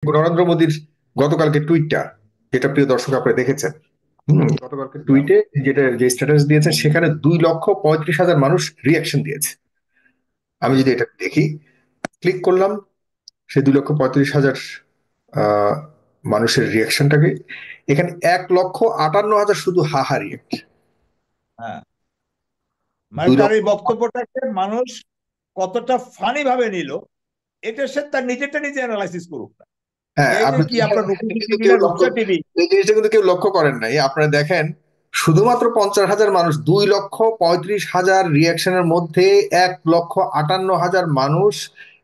নরেন্দ্র মোদীর গতকালকে টুইটটা, যেটা প্রিয় দর্শক আপনি দেখেছেন। গতকালকে Yeah. টুইটে যেটা যে স্ট্যাটাস দিয়েছেন সেখানে 2,35,000 মানুষ রিয়াকশন দিয়েছে। আমি যদি এটা দেখি, ক্লিক করলাম সেই 2,35,000 আহ, মানুষের রিয়াকশনটাকে, এখানে 1,58,000 শুধু হাহা রিয়াক্ট। হ্যাঁ, মানে দুই তার লক্ষ এই বক্তব্যটাকে মানুষ কতটা ফানি ভাবে নিল, এটা সে তার নিজেরটা নিজে অ্যানালাইসিস করুক না। হ্যাঁ, এই যে আপনি কি দেখেন, আপনার এটা রূপসী কিন্তু টিভি কেউ না লক্ষ্য, রূপসা টিভি, এই জিনিসটা কিন্তু কেউ লক্ষ্য করেন নাই। আপনারা দেখেন, শুধুমাত্র 50,000 মানুষ, 2,35,000 রিয়াকশনের মধ্যে 1,58,000 মানুষ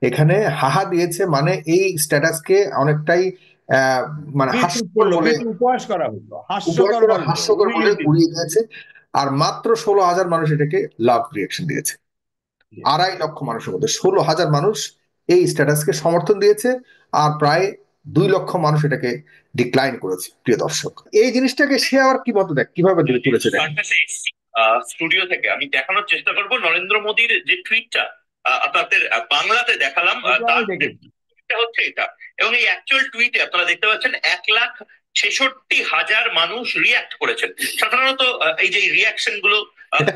এখানে হাহা দিয়েছে। মানে এই স্ট্যাটাসকে অনেকটাই আহ, মানে বিদ্রুপ হাস্যকর করলো, বলে, বিদ্রুপ উপহাস করা হলো, উপহাস হাস্যকর করে বললো, হাস্যকর বলে উড়িয়ে দিল। উড়িয়ে দিয়েছে। আর মাত্র 16,000 মানুষ এটাকে লাভ রিয়াকশন দিয়েছে। 2.5 লক্ষ মানুষের মধ্যে 16,000 মানুষ এই স্ট্যাটাসকে সমর্থন দিয়েছে, আর প্রায় 2 লক্ষ মানুষ এটাকে ডিক্লাইন করেছে। প্রিয় দর্শক, এই জিনিসটাকে সে আবার কি মতো দেখ, কিভাবে তুলেছে দেখ। স্টুডিও থেকে আমি দেখানোর চেষ্টা করব নরেন্দ্র মোদীর যে টুইটটা আপনাদের বাংলাতে দেখালাম, তার টুইটটা হচ্ছে এটা। এবং এই অ্যাকচুয়াল টুইটে আপনারা দেখতে পাচ্ছেন 1,66,000 মানুষ রিয়াক্ট করেছেন। সাধারণত এই যে রিয়াকশন গুলো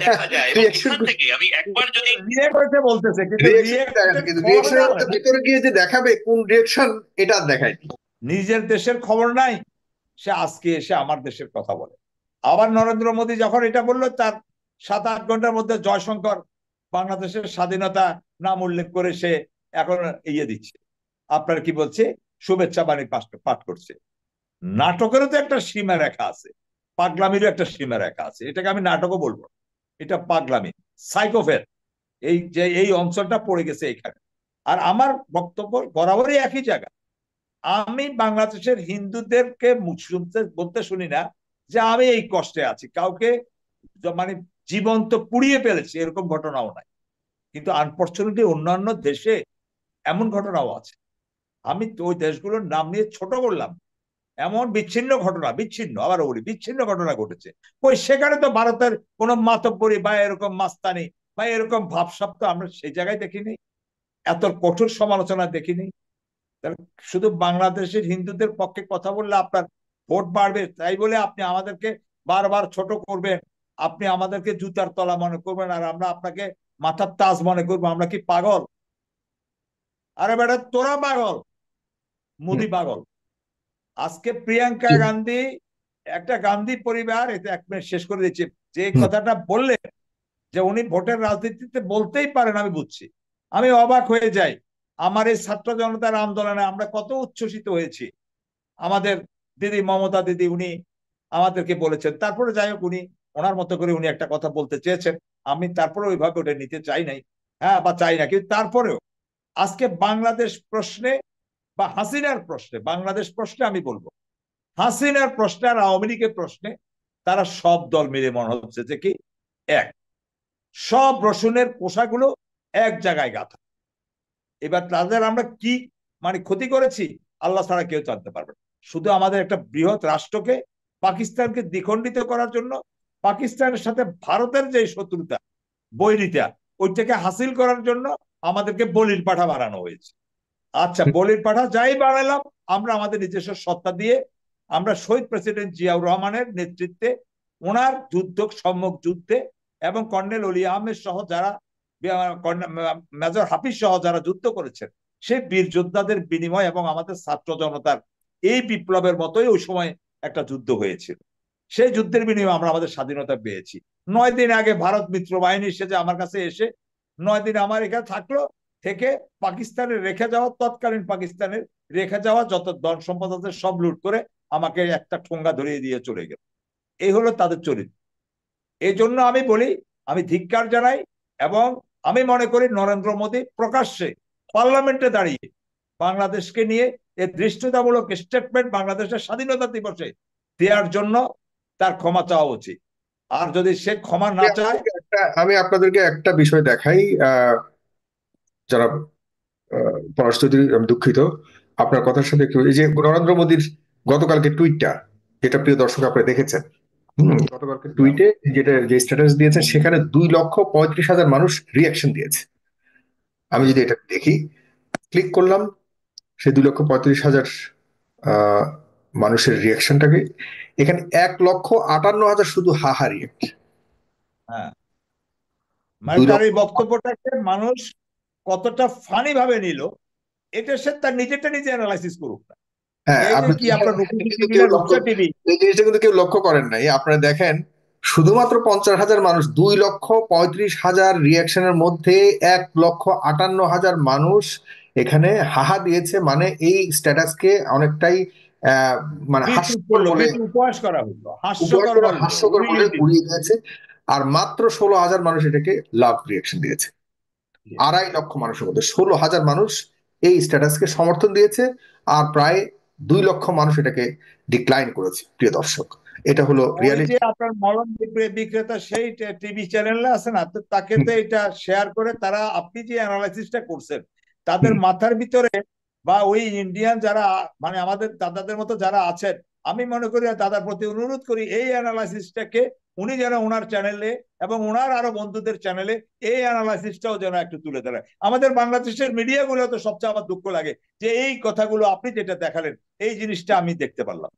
দেখা যায়, এবং রিয়াকশন, এখান থেকে আমি একবার যদি রিয়াক্ট করতে বলতেছে, কিন্তু রিয়াকশন দেখেন, রিয়াক্টের কিন্তু খবর রিয়াকশনের নেওয়া মধ্যে হয় না। ভিতরে গিয়ে যে দেখাবে কোন রিয়াকশন, এটা আর দেখায়নি। নিজের দেশের খবর নাই, সে আজকে এসে আমার দেশের কথা বলে। আবার নরেন্দ্র মোদী যখন এটা বললো, তার 7-8 ঘন্টার মধ্যে জয়শঙ্কর বাংলাদেশের স্বাধীনতা নাম উল্লেখ করে সে এখন ইয়ে দিচ্ছে, আপনার কি বলছে, শুভেচ্ছা বাণী পাঠ করছে। নাটকেরও তো একটা সীমা রেখা আছে, পাগলামিরও একটা সীমা রেখা আছে। এটাকে আমি নাটকও বলবো না, এটা পাগলামি, সাইকোফের। এই যে এই অঞ্চলটা পড়ে গেছে এখানে। আর আমার বক্তব্য বরাবরই একই জায়গা। আমি বাংলাদেশের হিন্দুদেরকে শুনতে বলতে শুনি না যে আমি এই কষ্টে আছি, কাউকে মানে জীবন্ত পুড়িয়ে ফেলেছি এরকম ঘটনাও নাই। কিন্তু আনফর্চুনেটলি অন্যান্য দেশে এমন ঘটনাও আছে। আমি তো ওই দেশগুলোর নাম নিয়ে ছোট করলাম, এমন বিচ্ছিন্ন ঘটনা, বিচ্ছিন্ন আবার বলি বিচ্ছিন্ন ঘটনা ঘটেছে। ওই সেখানে তো ভারতের কোন মাতব্বরি বা এরকম মাস্তানি বা এরকম ভাবসাব তো আমরা সেই জায়গায় দেখিনি, এত কঠোর সমালোচনা দেখিনি। শুধু বাংলাদেশের হিন্দুদের পক্ষে কথা বললে আপনার ভোট বাড়বে তাই বলে আপনি আমাদেরকে বারবার ছোট করবেন, আপনি আমাদেরকে জুতার তলা মনে করবেন, আর আমরা আপনাকে মাথার তাজ মনে করবো? আমরা কি পাগল? আরে বেটা, তোরা পাগল, হুম, মোদি পাগল। আজকে প্রিয়াঙ্কা গান্ধী, একটা গান্ধী পরিবার, এটা 1 মিনিট শেষ করে দিচ্ছে, যে হুম, কথাটা বললে যে উনি ভোটের রাজনীতিতে বলতেই পারেন, আমি বুঝছি, আমি অবাক হয়ে যাই। আমার এই ছাত্র জনতার আন্দোলনে আমরা কত উচ্ছ্বসিত হয়েছি। আমাদের দিদি মমতা দিদি উনি আমাদেরকে বলেছেন, তারপরে যাই হোক উনি ওনার মতো করে উনি একটা কথা বলতে চেয়েছেন, আমি তারপরে ওইভাবে ওটা নিতে চাই নাই, হ্যাঁ, বা চাই না, কিন্তু তারপরেও আজকে বাংলাদেশ প্রশ্নে বা হাসিনার প্রশ্নে, বাংলাদেশ প্রশ্নে আমি বলবো, হাসিনার প্রশ্নে আর আওয়ামী লীগের প্রশ্নে তারা সব দল মিলে মনে হচ্ছে যে কি এক, সব রসুনের পোশাকগুলো এক জায়গায় গাঁথা। এবার তাদের আমরা কি মানে ক্ষতি করেছি, আল্লাহ ছাড়া কেউ জানতে পারবে না। শুধু আমাদের একটা বৃহৎ রাষ্ট্রকে, পাকিস্তানকে দ্বিখণ্ডিত করার জন্য, পাকিস্তানের সাথে ভারতের যে শত্রুতা, বৈরিতা, ওইটাকে হাসিল করার জন্য আমাদেরকে বলির পাঠা বানানো হয়েছে। আচ্ছা, হুম। বলির পাঠা যাই বানালাম, আমরা আমাদের নিজস্ব সত্তা দিয়ে, আমরা শহীদ প্রেসিডেন্ট জিয়াউর রহমানের নেতৃত্বে ওনার যুদ্ধ, সম্মুখ যুদ্ধে, এবং কর্নেল অলি আহমেদ সহ যারা, মেজর হাফিজ সহ যারা যুদ্ধ করেছেন, সেই বীর যোদ্ধাদের বিনিময় এবং আমাদের ছাত্র জনতার এই বিপ্লবের মতোই ওই সময় একটা যুদ্ধ হয়েছিল। সেই যুদ্ধের বিনিময়ে আমরা আমাদের স্বাধীনতা পেয়েছি। 9 দিন আগে ভারত মিত্র বাহিনী এসে আমার কাছে এসে 9 দিন আমার এখানে থাকলো, থেকে পাকিস্তানের রেখে যাওয়া, তৎকালীন পাকিস্তানের রেখে যাওয়া যত ধন সম্পদ আছে সব লুট করে আমাকে একটা ঠোঙ্গা ধরিয়ে দিয়ে চলে গেল। এই হলো তাদের চরিত্র। এই জন্য আমি বলি, আমি ধিক্কার জানাই, এবং আমি মনে করি নরেন্দ্র মোদী প্রকাশ্যে পার্লামেন্টে দাঁড়িয়ে বাংলাদেশকে নিয়ে এই দৃষ্টতামূলক স্টেটমেন্ট বাংলাদেশের স্বাধীনতা দিবসে দেওয়ার জন্য তার ক্ষমা চাওয়া উচিত। আর যদি সে ক্ষমা না চায়, আমি আপনাদেরকে একটা বিষয় দেখাই, যারা পররাষ্ট্রমন্ত্রী, আমি দুঃখিত আপনার কথার সাথে একটু, এই যে নরেন্দ্র মোদীর গতকালকে টুইটটা, যেটা প্রিয় দর্শক আপনি দেখেছেন। গতকালকে টুইটে যেটা যে স্ট্যাটাস দিয়েছেন সেখানে 2,35,000 মানুষ রিয়াকশন দিয়েছে। আমি যদি এটা দেখি, ক্লিক করলাম সেই 2,35,000 আহ, মানুষের রিয়াকশনটাকে, এখানে 1,58,000 শুধু হাহা রিয়াক্ট। হ্যাঁ, মানে দুই তার লক্ষ এই বক্তব্যটাকে মানুষ কতটা ফানি ভাবে নিল, এটা সে তার নিজেরটা নিজে অ্যানালাইসিস করুক না। হ্যাঁ, এই যে আপনি কি আপনার রূপসী কিন্তু টিভি কেউ না লক্ষ্য, রূপসা টিভি, এই জিনিসটা কিন্তু কেউ লক্ষ্য করেন নাই। আপনারা দেখেন, শুধুমাত্র 50,000 মানুষ, 2,35,000 রিয়াকশনের মধ্যে 1,58,000 মানুষ এখানে হাহা দিয়েছে। মানে এই স্ট্যাটাসকে অনেকটাই আহ, মানে বিদ্রুপ হাস্যকর করলো, বলে, বিদ্রুপ উপহাস করা হলো, উপহাস হাস্যকর করে, বললো, হাস্যকর বলে উড়িয়ে দিল। উড়িয়ে দিয়েছে। আর মাত্র 16,000 মানুষ এটাকে লাভ রিয়াকশন দিয়েছে। 2.5 লক্ষ মানুষের মধ্যে 16,000 মানুষ এই স্ট্যাটাসকে সমর্থন দিয়েছে, আর প্রায় 2 লক্ষ মানুষ এটাকে ডিক্লাইন করেছে। প্রিয় দর্শক, এটা হলো ওই যে রিয়ালিটি। আপনার মলম বিক্রেতা সেই টিভি চ্যানেলে আছে না, তো তাকে তো এটা শেয়ার করে তারা, আপনি যে অ্যানালাইসিসটা করছেন, তাদের মাথার ভিতরে বা ওই ইন্ডিয়ান যারা মানে আমাদের দাদাদের মতো যারা আছেন, আমি মনে করি দাদার প্রতি অনুরোধ করি এই অ্যানালাইসিসটাকে উনি যেন ওনার চ্যানেলে এবং ওনার আরো বন্ধুদের চ্যানেলে এই অ্যানালাইসিসটাও যেন একটু তুলে ধরে। আমাদের বাংলাদেশের মিডিয়াগুলো তো সবচেয়ে আমার দুঃখ লাগে যে এই কথাগুলো আপনি যেটা দেখালেন এই জিনিসটা আমি দেখতে পারলাম,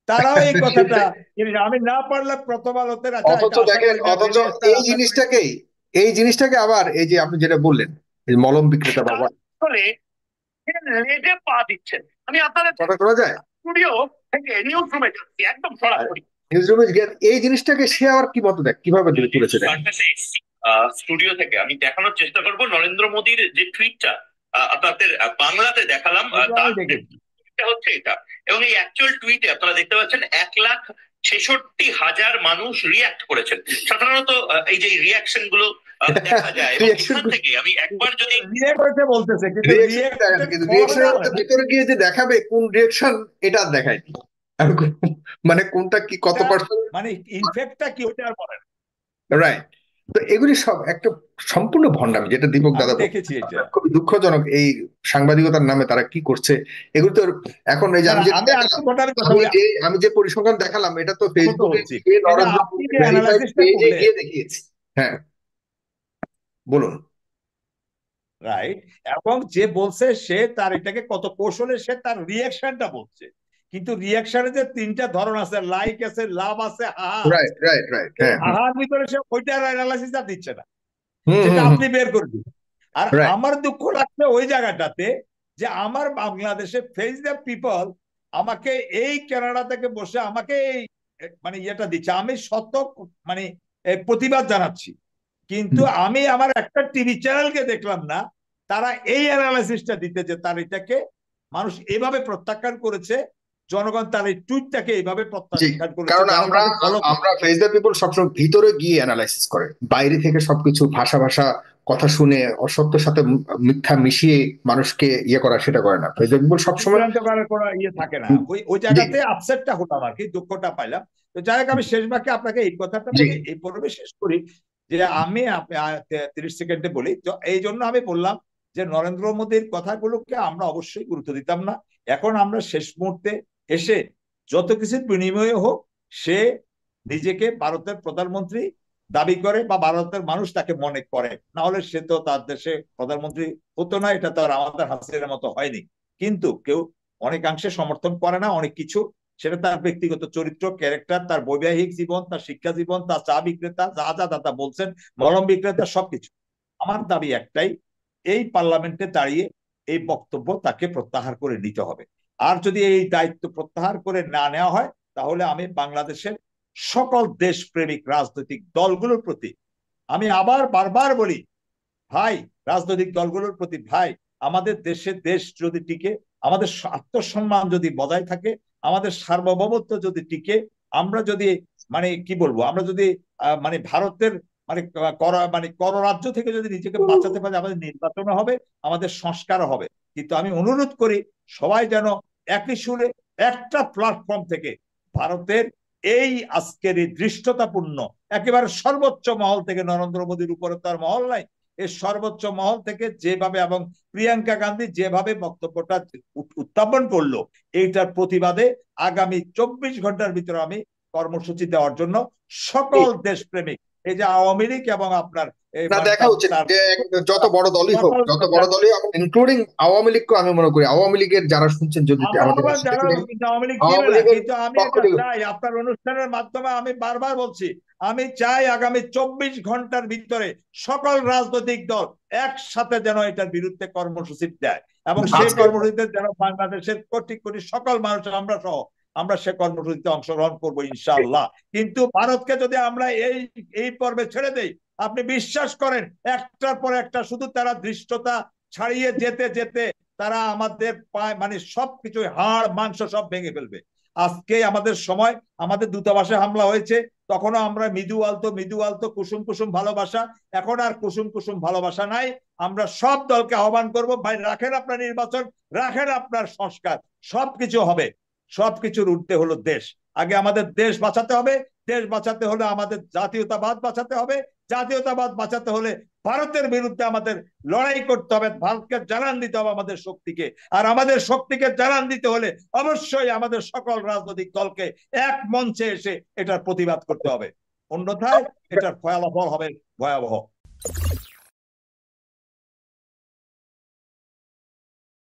তারাও এই কথাটা, আমি না পারলে প্রথম আলোতে, আচ্ছা অথচ এটা আশা দেখেন, করি না অথচ ডেইলি স্টার এই আশা করি। জিনিসটাকেই, এই জিনিসটাকে আবার এই যে আপনি যেটা বললেন, এই মলম বিক্রেতা বাবা আসলে লেজে পা দিচ্ছেন। আমি আপনাদের কথা করা যায়, স্টুডিও থেকে নিউজ রুমে যাচ্ছি একদম সরাসরি। নিউজ রুমে এই জিনিসটাকে সে আবার কি মতো দেখ কিভাবে তুলেছে দেখেন। স্টুডিও থেকে আমি দেখানোর চেষ্টা করব নরেন্দ্র মোদীর যে টুইটটা আপনাদের বাংলাতে দেখালাম, এটা আমি তার দেখেছি। হচ্ছে এটা। এবং এই অ্যাকচুয়াল টুইটে আপনারা দেখতে পাচ্ছেন 1,66,000 মানুষ রিয়াক্ট করেছেন। সাধারণত এই যে রিয়াকশন গুলো দেখা যায়, এবং এখান থেকে আমি একবার যদি রিয়েক্ট হয়েছে বলতেছে, কিন্তু রিয়েকশন দেখা যায়, রিয়েক্টের কিন্তু ফলটা রিয়েকশনের হয় মধ্যে না। ভিতরে গিয়ে যে দেখাবে কোন রিয়েকশন, এটা আর দেখায়নি। আমি মানে কোনটা কি কত পার্সেন্ট, মানে ইনফেক্টটা কি ওটা আর বলে না। রাইট। তো এগুলি সব একটা সম্পূর্ণ ভণ্ডামি, যেটা দীপক আমি দাদা দেখেছি এটা। খুবই দুঃখজনক। এই সাংবাদিকতার নামে তারা কি করছে এগুলো তো। এখন এই যে না আমি না, যেটা আমি দেখালাম, আরেকটু ঘটনার কথা আমি বলি। যে আমি যে পরিসংখ্যান দেখালাম, এটা তো ছোট ফেসবুকে হচ্ছি, গিয়ে এটা নরেন্দ্র আপনি মোদী যে ভেরিফাইড অ্যানালাইসিসটা পেজে করলেন, গিয়ে দেখিয়েছি। হ্যাঁ, বলুন। রাইট, এবং যে বলছে সে তার এটাকে কত কৌশলে সে তার রিয়াকশনটা বলছে, কিন্তু রিয়াকশনের যে তিনটা ধরন আছে, লাইক আছে, লাভ আছে, হাহা আছে, রাইট, রাইট, রাইট। এই হ্যাঁ, হ্যাঁ। হাহার ভিতরে সে ওইটার অ্যানালাইসিস আর দিচ্ছে না, হুম, সেটা হুম, হুম। আপনি বের করে দিন। আর রাইট। আমার দুঃখ লাগছে ওই জায়গাটাতে যে আমার বাংলাদেশে ফেস দ্য পিপল আমাকে এই কানাডা থেকে বসে আমাকে এই মানে ইয়েটা দিচ্ছে, আমি শত মানে প্রতিবাদ জানাচ্ছি, কিন্তু আমি আমার একটা টিভি চ্যানেলকে দেখলাম না তারা এই অ্যানালাইসিসটা দিতে, যে তার এটাকে মানুষ এভাবে প্রত্যাখ্যান করেছে, জনগণ তার এই টুইটটাকে এইভাবে জি, প্রত্যাখ্যান করেছে, কারণ যারা আমরা তাকে ফলো করে। আমরা ফেস দ্য পিপল সবসময় ভিতরে গিয়ে অ্যানালাইসিস করে, বাইরে থেকে সবকিছু ভাষা ভাষা কথা শুনে অসত্যের সাথে মিথ্যা মিশিয়ে মানুষকে ইয়ে করা, সেটা করে না ফেস দ্য পিপল সবসময়। বিভ্রান্ত করার কোনো ইয়ে থাকে না, ওই ওই জি, জায়গাতে আপসেটটা হলাম আর কি, দুঃখটা পাইলাম। তো যাই হোক, আমি শেষ বাক্যে আপনাকে এই কথাটা জি, বলি, এই পর্বে শেষ করি, যে আমি 30 সেকেন্ডে বলি, তো এই জন্য আমি বললাম যে নরেন্দ্র মোদীর কথাগুলোকে আমরা অবশ্যই গুরুত্ব দিতাম না। এখন আমরা শেষ মুহূর্তে এসে যত কিছুর বিনিময়ে হোক, সে নিজেকে ভারতের প্রধানমন্ত্রী দাবি করে বা ভারতের মানুষ তাকে মনে করে, না হলে সে তো তার দেশে প্রধানমন্ত্রী হতো না, এটা তো আর আমাদের হাসিনার মতো হয়নি। কিন্তু কেউ অনেকাংশে সমর্থন করে না অনেক কিছু, সেটা তার ব্যক্তিগত চরিত্র, ক্যারেক্টার, তার বৈবাহিক জীবন, তার শিক্ষা জীবন, তার চা বিক্রেতা, যা যা দাদা বলছেন, মলম বিক্রেতা, সবকিছু। আমার দাবি একটাই, এই পার্লামেন্টে দাঁড়িয়ে এই বক্তব্য তাকে প্রত্যাহার করে নিতে হবে। আর যদি এই দায়িত্ব প্রত্যাহার করে না নেওয়া হয়, তাহলে আমি বাংলাদেশের সকল দেশপ্রেমিক রাজনৈতিক দলগুলোর প্রতি আমি আবার বারবার বলি, ভাই, রাজনৈতিক দলগুলোর প্রতি, ভাই, আমাদের দেশে দেশ যদি টিকে, আমাদের আত্মসম্মান যদি বজায় থাকে, আমাদের সার্বভৌমত্ব যদি টিকে, আমরা যদি মানে কি বলবো, আমরা যদি মানে ভারতের মানে মানে কররাজ্য থেকে যদি নিজেকে বাঁচাতে পারি, আমাদের নির্বাচন হবে, আমাদের সংস্কারও হবে। কিন্তু আমি অনুরোধ করি সবাই যেন একই সুরে একটা প্ল্যাটফর্ম থেকে ভারতের এই আজকের এই দৃষ্টতাপূর্ণ একেবারে সর্বোচ্চ মহল থেকে, নরেন্দ্র মোদীর উপরে তার মহল নাই, এই সর্বোচ্চ মহল থেকে যেভাবে এবং প্রিয়াঙ্কা গান্ধী যেভাবে বক্তব্যটা উত্থাপন করলো, এইটার প্রতিবাদে আগামী 24 ঘন্টার ভিতরে আমি কর্মসূচি দেওয়ার জন্য সকল দেশপ্রেমিক এই যে আওয়ামী লীগ এবং আপনার এই না, দেখা উচিত তার যে যত বড় দলই হোক, সকল যত বড় দলই, ইনক্লুডিং আওয়ামী লীগকে আমি মনে করি, আওয়ামী লীগের যারা শুনছেন যদি আমরা আমাদের আবার সাথে যারা ছিলেন, কিন্তু আওয়ামী লীগ দিবে আওয়ামী না, লীগের কিন্তু আমি পক্ষ এটা থেকে চাই আপনার অনুষ্ঠানের মাধ্যমে আমি বারবার বলছি, আমি চাই আগামী 24 ঘন্টার ভিতরে সকল রাজনৈতিক দল একসাথে যেন এটার বিরুদ্ধে কর্মসূচি দেয়, এবং সেই আজকে কর্মসূচিতে যেন বাংলাদেশের কোটি কোটি সকল মানুষ, আমরা সহ, আমরা সে কর্মসূচিতে অংশগ্রহণ করবো ইনশাআল্লাহ। কিন্তু ভারতকে যদি আমরা এই পর্বে ছেড়ে দেই, আপনি বিশ্বাস করেন একটার পর একটা শুধু তারা ধৃষ্টতা ছাড়িয়ে যেতে যেতে তারা আমাদের পায় মানে সবকিছু হাড় মাংস সব ভেঙে ফেলবে। আজকে আমাদের সময়, আমাদের দূতাবাসে হামলা হয়েছে, তখনও আমরা মৃদু আলতো মৃদু আলতো কুসুম কুসুম ভালোবাসা, এখন আর কুসুম কুসুম ভালোবাসা নাই। আমরা সব দলকে আহ্বান করব, ভাই রাখেন আপনার নির্বাচন, রাখেন আপনার সংস্কার, সবকিছু হবে। সবকিছুর ঊর্ধ্বে হলো দেশ। আগে আমাদের দেশ বাঁচাতে হবে, দেশ বাঁচাতে হলে আমাদের জাতীয়তাবাদ বাঁচাতে হবে, জাতীয়তাবাদ বাঁচাতে হলে ভারতের বিরুদ্ধে আমাদের লড়াই করতে হবে, ভারতকে জানান দিতে হবে আমাদের শক্তিকে, আর আমাদের শক্তিকে জানান দিতে হলে অবশ্যই আমাদের সকল রাজনৈতিক দলকে এক মঞ্চে এসে এটার প্রতিবাদ করতে হবে, অন্যথায় এটার ফলাফল হবে ভয়াবহ।